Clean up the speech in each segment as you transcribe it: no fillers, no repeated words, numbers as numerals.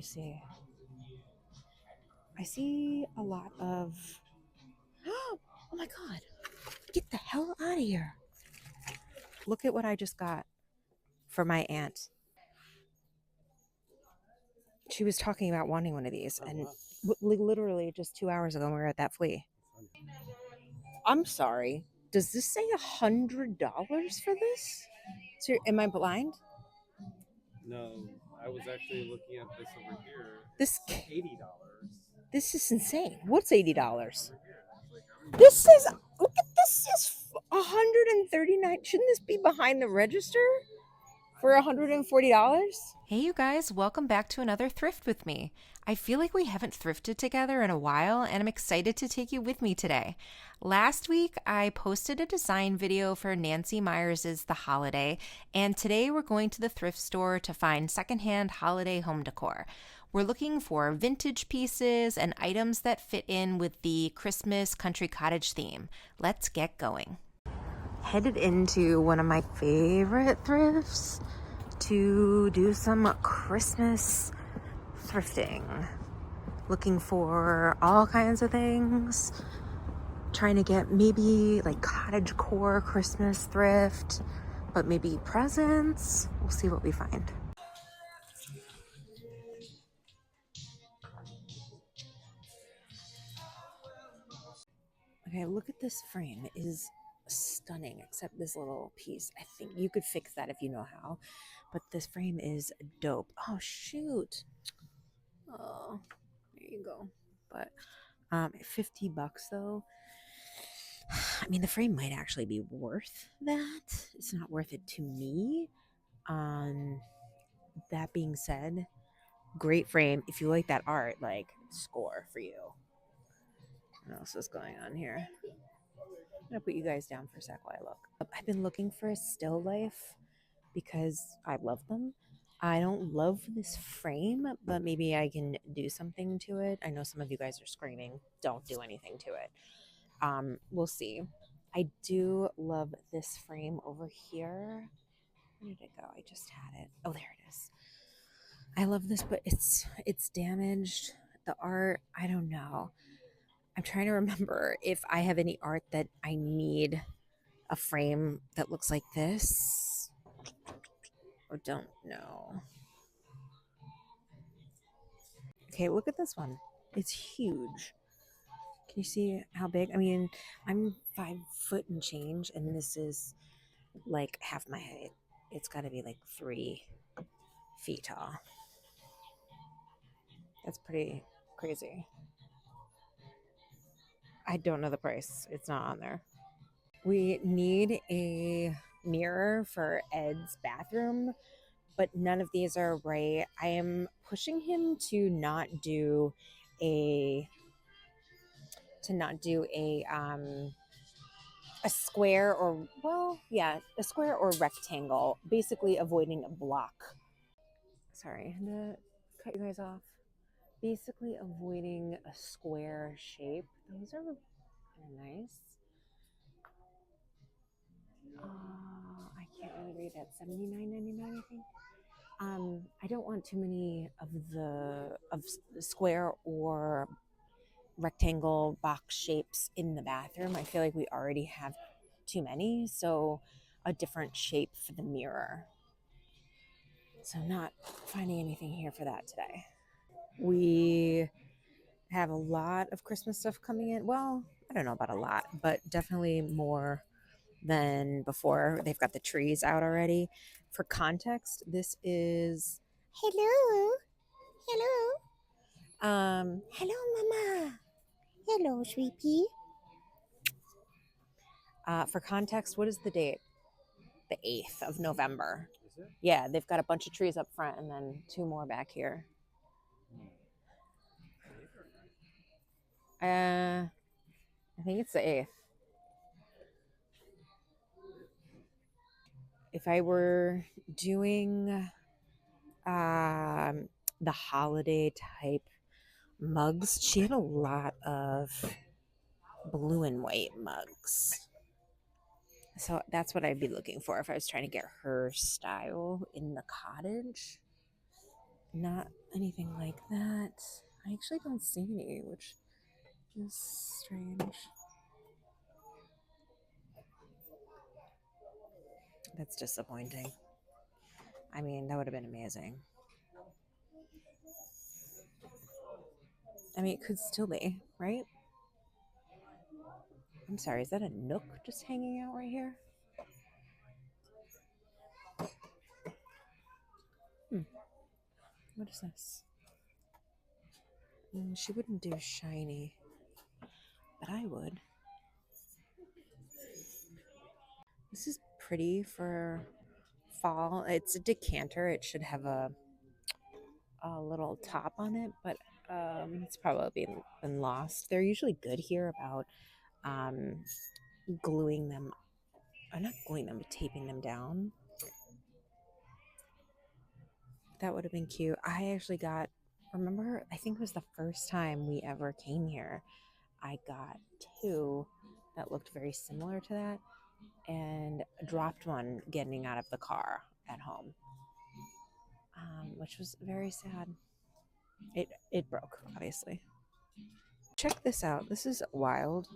you see? I see a lot of... Oh my God. Get the hell out of here. Look at what I just got for my aunt. She was talking about wanting one of these, and literally just 2 hours ago we were at that flea. I'm sorry. Does this say $100 for this? So, am I blind? No, I was actually looking at this over here. This It's $80. this is insane. What's $80? Over here, actually, This is, look at this, is 139. Shouldn't this be behind the register for $140? Hey, you guys, welcome back to another Thrift with me. I feel like we haven't thrifted together in a while, and I'm excited to take you with me today. Last week, I posted a design video for Nancy Meyers' The Holiday, and today we're going to the thrift store to find secondhand holiday home decor. We're looking for vintage pieces and items that fit in with the Christmas country cottage theme. Let's get going. Headed into one of my favorite thrifts to do some Christmas thrifting. Looking for all kinds of things. Trying to get maybe like cottage core Christmas thrift, but maybe presents. We'll see what we find. Okay, look at this frame. It is stunning, except this little piece. I think you could fix that if you know how, but this frame is dope. Oh, shoot. Oh, there you go. But $50 though. I mean, the frame might actually be worth that. It's not worth it to me. That being said, great frame. If you like that art, like, score for you. What else is going on here? I'm gonna put you guys down for a sec while I look. I've been looking for a still life because I love them. I don't love this frame, but maybe I can do something to it. I know some of you guys are screaming, don't do anything to it. We'll see. I do love this frame over here. Where did it go? I just had it. Oh, there it is. I love this, but it's damaged. The art, I don't know. I'm trying to remember if I have any art that I need a frame that looks like this, or don't know. Okay, look at this one. It's huge. Can you see how big? I mean, I'm 5 foot and change, and this is like half my height. It's got to be like 3 feet tall. That's pretty crazy. I don't know the price. It's not on there. We need a mirror for Ed's bathroom, but none of these are right. I am pushing him to not do a square, or, well, yeah, a square or rectangle, basically avoiding a block. Sorry, I'm gonna cut you guys off. Basically avoiding a square shape. Those are kind of nice. I can't really read that. $79.99, I think. I don't want too many of the square or rectangle box shapes in the bathroom. I feel like we already have too many, so a different shape for the mirror. So I'm not finding anything here for that today. We have a lot of Christmas stuff coming in. Well, I don't know about a lot, but definitely more than before. They've got the trees out already. For context, this is... Hello. Hello, Mama. Hello, sweetie. For context, what is the date? The 8th of November. Is it? Yeah, they've got a bunch of trees up front and then 2 more back here. I think it's the 8th. If I were doing the holiday type mugs, she had a lot of blue and white mugs. So that's what I'd be looking for if I was trying to get her style in the cottage. Not anything like that. I actually don't see any, which is strange. That's disappointing. I mean, that would have been amazing. I mean, it could still be, right? I'm sorry, is that a nook just hanging out right here? What is this? She wouldn't do shiny, but I would. This is pretty for fall. It's a decanter. It should have a little top on it, but it's probably been lost. They're usually good here about um, gluing them, or not gluing them, but taping them down. That would have been cute. I actually remember, I think it was the first time we ever came here. I got two that looked very similar to that and dropped one getting out of the car at home, which was very sad. It broke, obviously. Check this out. This is wild.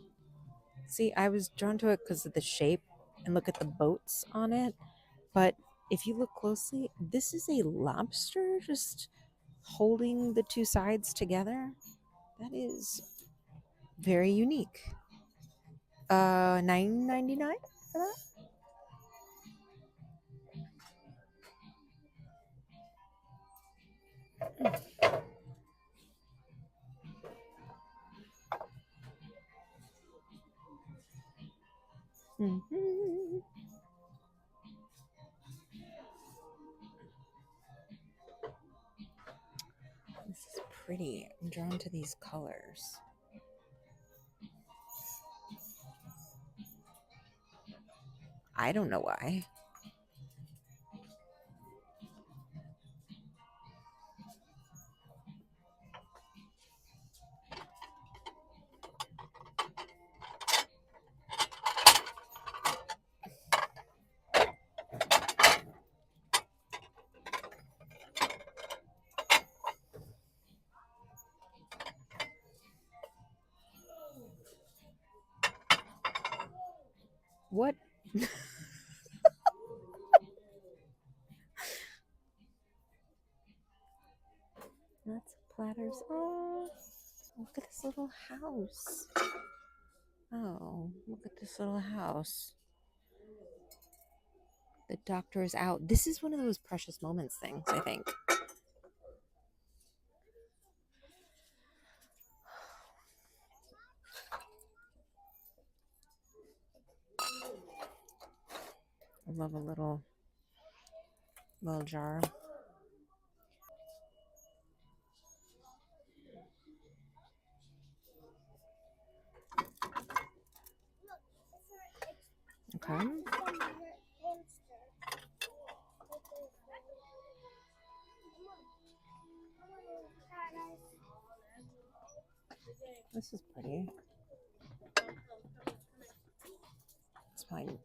See, I was drawn to it because of the shape and look at the boats on it. But if you look closely, this is a lobster just holding the two sides together. That is very unique. $9.99 for that? Mm-hmm. This is pretty. I'm drawn to these colors. I don't know why. What? That's platters. Oh, look at this little house. Oh, look at this little house. The doctor is out. This is one of those precious moments things, I think. I love a little jar. Okay. This is pretty. It's probably,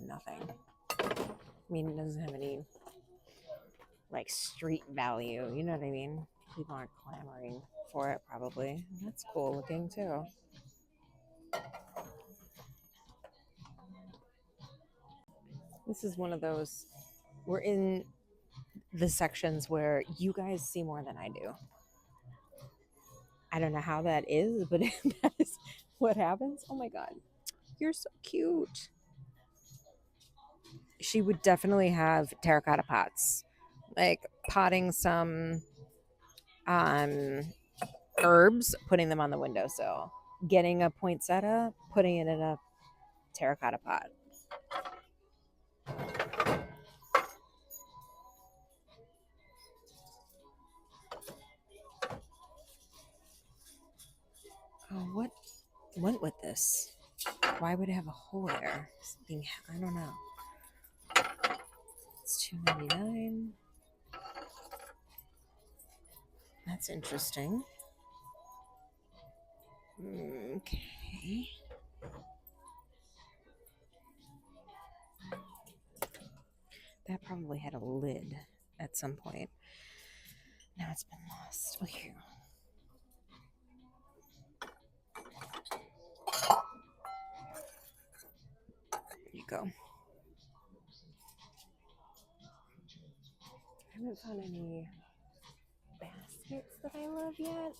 nothing. I mean, it doesn't have any, like, street value. You know what I mean? People aren't clamoring for it, probably. That's cool looking, too. This is one of those, we're in the sections where you guys see more than I do. I don't know how that is, but that is what happens. Oh my God. You're so cute. She would definitely have terracotta pots, like potting some herbs, putting them on the windowsill, getting a poinsettia, putting it in a terracotta pot. Oh, what went with this? Why would it have a hole there? Something, I don't know. It's $2.99. That's interesting. Okay. That probably had a lid at some point. Now it's been lost. Oh, here. There you go. I haven't found any baskets that I love yet,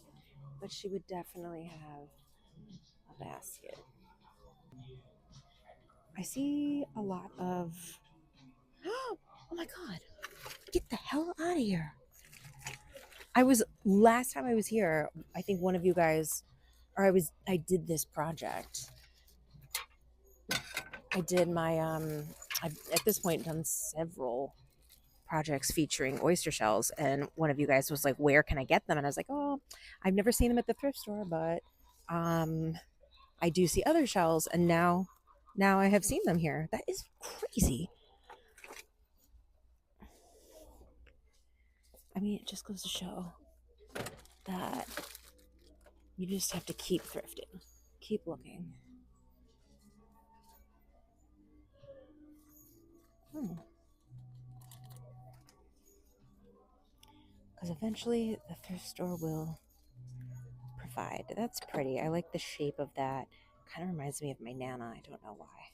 but she would definitely have a basket. I see a lot of. Oh my god! Get the hell out of here! Last time I was here, I think one of you guys, or I did this project. I did my I've at this point done several projects featuring oyster shells, and one of you guys was like, where can I get them? And I was like, oh, I've never seen them at the thrift store, but I do see other shells, and now I have seen them here. That is crazy. I mean, it just goes to show that you just have to keep thrifting, keep looking. Because eventually the thrift store will provide. That's pretty. I like the shape of that. Kind of reminds me of my Nana. I don't know why.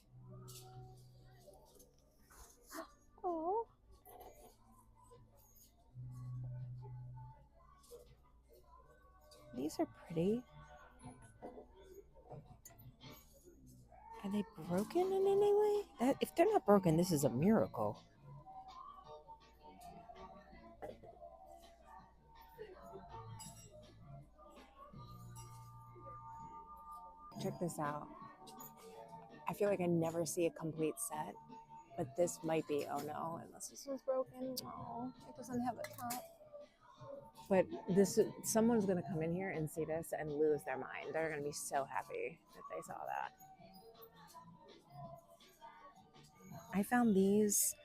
Oh, these are pretty. Are they broken in any way? If they're not broken, this is a miracle. Check this out. I feel like I never see a complete set, but this might be. Oh no, unless this was broken. Oh, it doesn't have a top. But someone's gonna come in here and see this and lose their mind. They're gonna be so happy that they saw that. I found these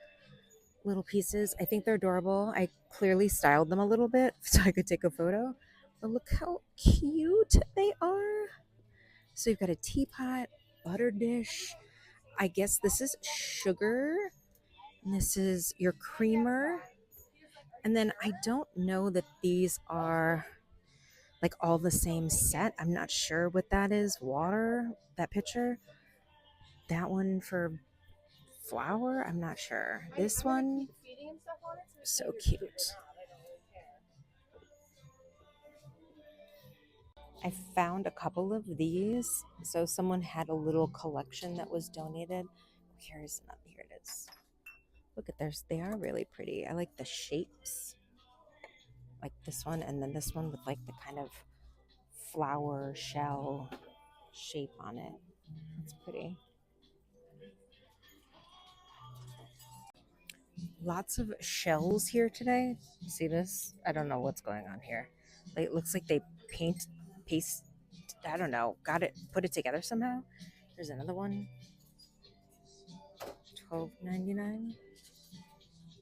little pieces. I think they're adorable. I clearly styled them a little bit so I could take a photo. But look how cute they are. So you've got a teapot, butter dish. I guess this is sugar. And this is your creamer. And then I don't know that these are like all the same set. I'm not sure what that is. Water, that picture. That one for flour, I'm not sure. This one, so cute. I found a couple of these. So someone had a little collection that was donated. Here's another. Here it is. Look at theirs. They are really pretty. I like the shapes. Like this one, and then this one with like the kind of flower shell shape on it. It's pretty. Lots of shells here today. See this? I don't know what's going on here. It looks like they paste. I don't know. Put it together somehow. There's another one. $12.99.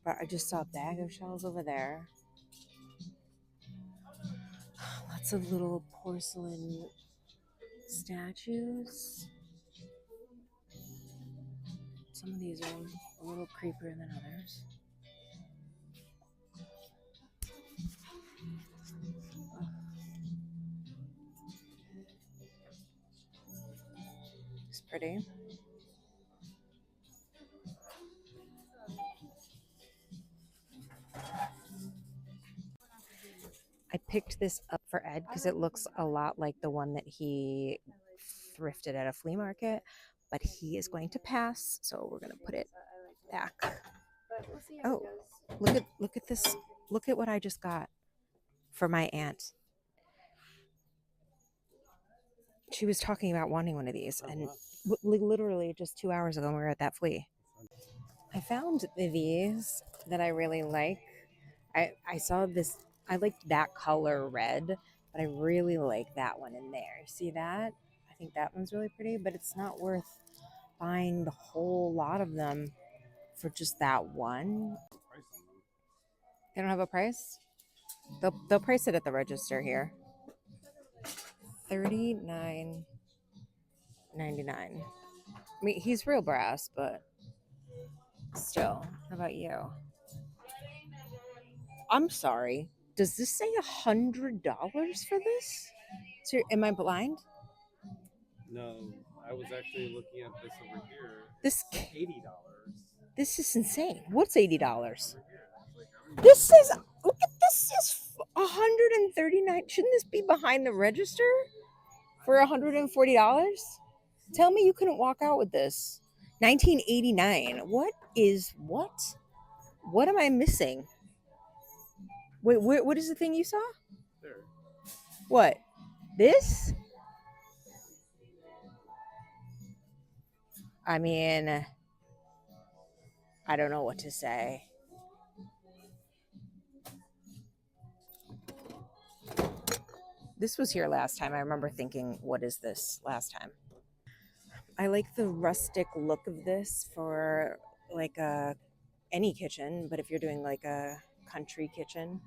But I just saw a bag of shells over there. Lots of little porcelain statues. Some of these are a little creepier than others. It's pretty. I picked this up for Ed because it looks a lot like the one that he thrifted at a flea market, but he is going to pass, so we're going to put it back. Oh, look at this. Look at what I just got for my aunt. She was talking about wanting one of these, and literally just 2 hours ago we were at that flea. I found these that I really like. I saw this. I liked that color red, but I really like that one in there. See that? I think that one's really pretty, but it's not worth buying the whole lot of them for just that one. They don't have a price? They'll price it at the register here. $39.99. I mean, he's real brass, but still. How about you? I'm sorry. Does this say $100 for this? So, am I blind? No, I was actually looking at this over here. This It's $80. this is insane. What's $80? Over here, it's like everything. This is look at this is 139. Shouldn't this be behind the register for $140? Tell me you couldn't walk out with this. 1989. What is what? What am I missing? Wait, what is the thing you saw? There. What? This? I mean, I don't know what to say. This was here last time. I remember thinking, what is this last time? I like the rustic look of this for like any kitchen, but if you're doing like a country kitchen,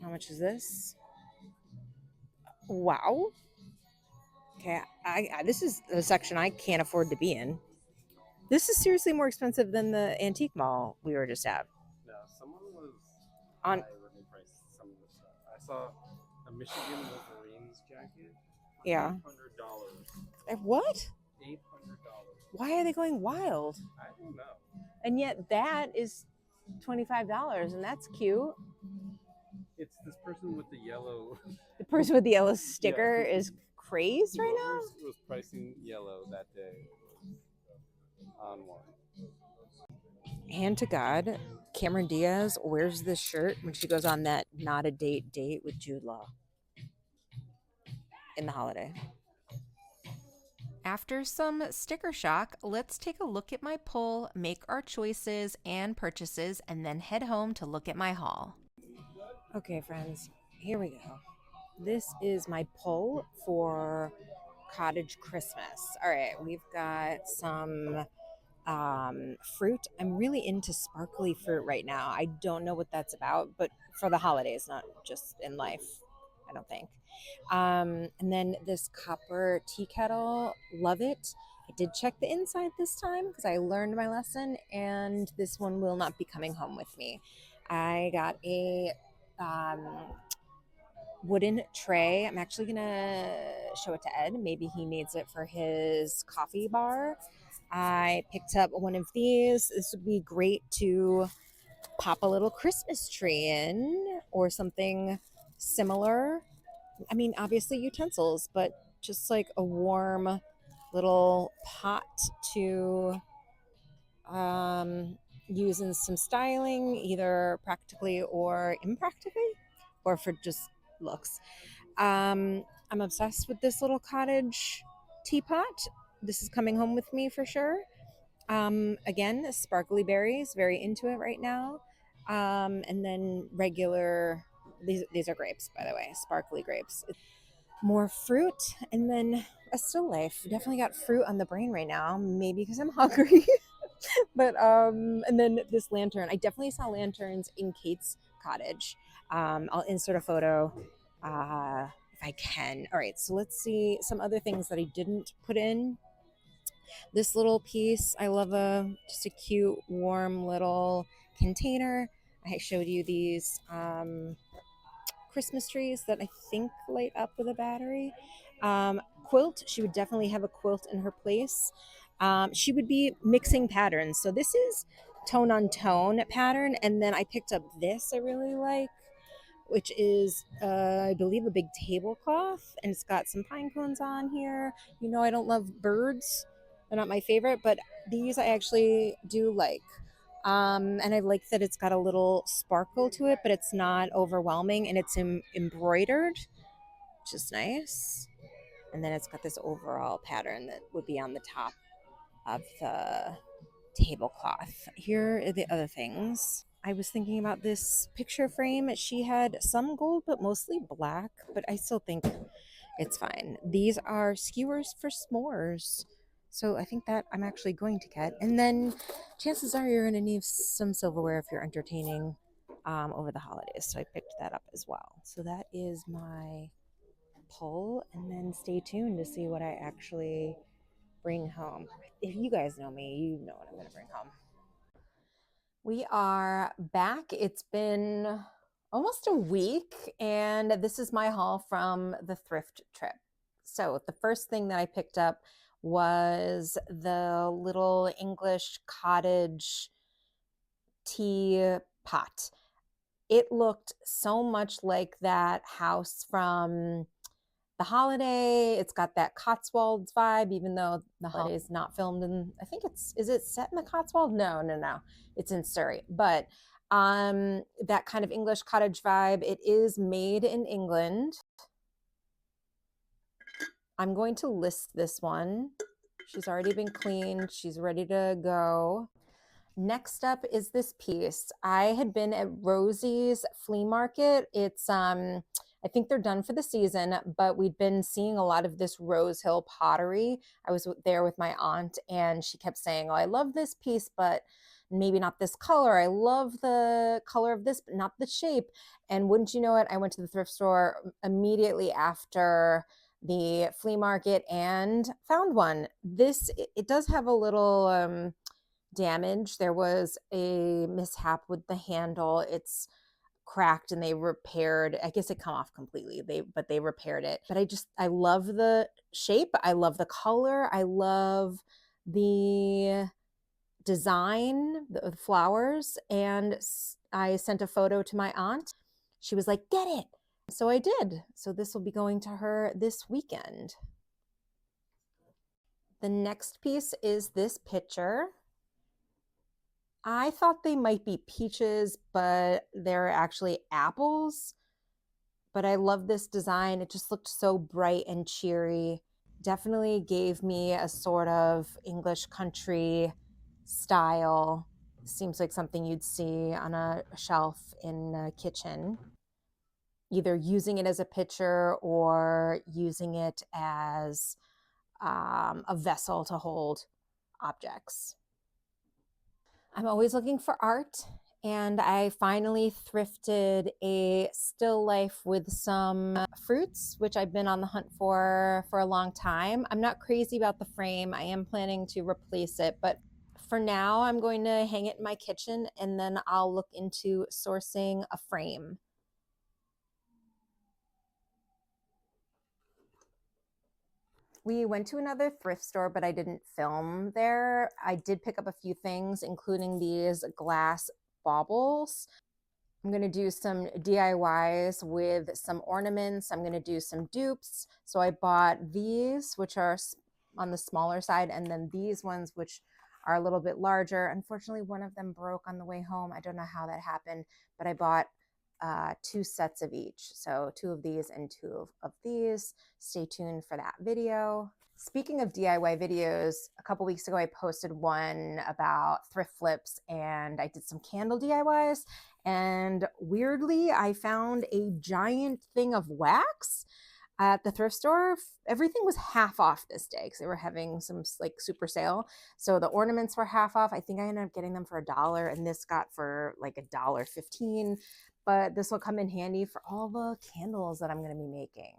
how much is this? Wow. Okay, I this is a section I can't afford to be in. This is seriously more expensive than the antique mall we were just at. No, someone was On high when they priced some of the stuff. I saw a Michigan Wolverines jacket. Yeah. $800. What? $800. Why are they going wild? I don't know. And yet that is $25, and that's cute. It's this person with the yellow. The person with the yellow sticker is crazed right now. Whoever was pricing yellow that day on one. Hand to God, Cameron Diaz wears this shirt when she goes on that not a date with Jude Law in the holiday. After some sticker shock, let's take a look at my pull, make our choices and purchases, and then head home to look at my haul. Okay, friends, here we go. This is my pull for cottage Christmas. All right, we've got some fruit. I'm really into sparkly fruit right now. I don't know what that's about, but for the holidays, not just in life, I don't think. And then this copper tea kettle, love it. I did check the inside this time because I learned my lesson, and this one will not be coming home with me. I got a wooden tray. I'm actually gonna show it to Ed. Maybe he needs it for his coffee bar. I picked up one of these. This would be great to pop a little Christmas tree in or something similar. I mean, obviously utensils, but just like a warm little pot to use in some styling, either practically or impractically, or for just looks. I'm obsessed with this little cottage teapot. This is coming home with me for sure. Again, sparkly berries, very into it right now. And then regular, these are grapes, by the way, sparkly grapes. More fruit, and then a still life. Definitely got fruit on the brain right now, maybe because I'm hungry. But and then this lantern. I definitely saw lanterns in Kate's cottage. I'll insert a photo if I can. All right, so let's see some other things that I didn't put in. This little piece, I love just a cute, warm little container. I showed you these Christmas trees that I think light up with a battery. Quilt, she would definitely have a quilt in her place. She would be mixing patterns. So this is tone on tone pattern. And then I picked up this I really like, which is, I believe, a big tablecloth. And it's got some pine cones on here. You know, I don't love birds. They're not my favorite, but these I actually do like. And I like that it's got a little sparkle to it, but it's not overwhelming, and it's embroidered, which is nice. And then it's got this overall pattern that would be on the top of the tablecloth. Here are the other things. I was thinking about this picture frame. She had some gold, but mostly black, but I still think it's fine. These are skewers for s'mores. So I think that I'm actually going to get. And then chances are you're going to need some silverware if you're entertaining over the holidays. So I picked that up as well. So that is my pull. And then stay tuned to see what I actually bring home. If you guys know me, you know what I'm going to bring home. We are back. It's been almost a week, and this is my haul from the thrift trip. So the first thing that I picked up was the little English cottage tea pot. It looked so much like that house from The Holiday. It's got that Cotswolds vibe, even though The Holiday is not filmed in, I think is it set in the Cotswolds? No. It's in Surrey. But that kind of English cottage vibe. It is made in England. I'm going to list this one. She's already been cleaned. She's ready to go. Next up is this piece. I had been at Rosie's flea market. It's I think they're done for the season, but we'd been seeing a lot of this Rose Hill pottery. I was there with my aunt and she kept saying, "Oh, I love this piece, but maybe not this color. I love the color of this, but not the shape." And wouldn't you know it, I went to the thrift store immediately after the flea market and found one. This, it does have a little damage. There was a mishap with the handle. It's cracked and they repaired. I guess it come off completely. But they repaired it. But I love the shape. I love the color. I love the design, the flowers. And I sent a photo to my aunt. She was like, "Get it." So I did. So this will be going to her this weekend. The next piece is this picture. I thought they might be peaches, but they're actually apples. But I love this design. It just looked so bright and cheery. Definitely gave me a sort of English country style. Seems like something you'd see on a shelf in a kitchen. Either using it as a pitcher or using it as a vessel to hold objects. I'm always looking for art, and I finally thrifted a still life with some fruits, which I've been on the hunt for a long time. I'm not crazy about the frame. I am planning to replace it, but for now I'm going to hang it in my kitchen and then I'll look into sourcing a frame. We went to another thrift store, but I didn't film there. I did pick up a few things, including these glass baubles. I'm going to do some DIYs with some ornaments. I'm going to do some dupes. So I bought these, which are on the smaller side, and then these ones, which are a little bit larger. Unfortunately, one of them broke on the way home. I don't know how that happened, but I bought 2 sets of each. So 2 of these and 2 of these. Stay tuned for that video. Speaking of DIY videos, a couple weeks ago I posted one about thrift flips and I did some candle DIYs, and weirdly I found a giant thing of wax at the thrift store. Everything was half off this day because they were having some like super sale. So the ornaments were half off. I think I ended up getting them for $1, and this got for like $1.15. But this will come in handy for all the candles that I'm going to be making.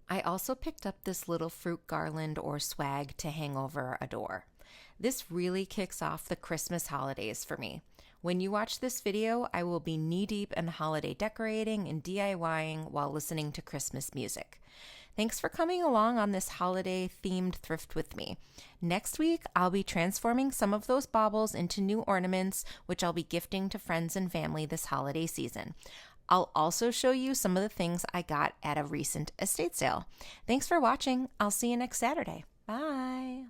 I also picked up this little fruit garland or swag to hang over a door. This really kicks off the Christmas holidays for me. When you watch this video, I will be knee-deep in holiday decorating and DIYing while listening to Christmas music. Thanks for coming along on this holiday-themed thrift with me. Next week, I'll be transforming some of those baubles into new ornaments, which I'll be gifting to friends and family this holiday season. I'll also show you some of the things I got at a recent estate sale. Thanks for watching. I'll see you next Saturday. Bye.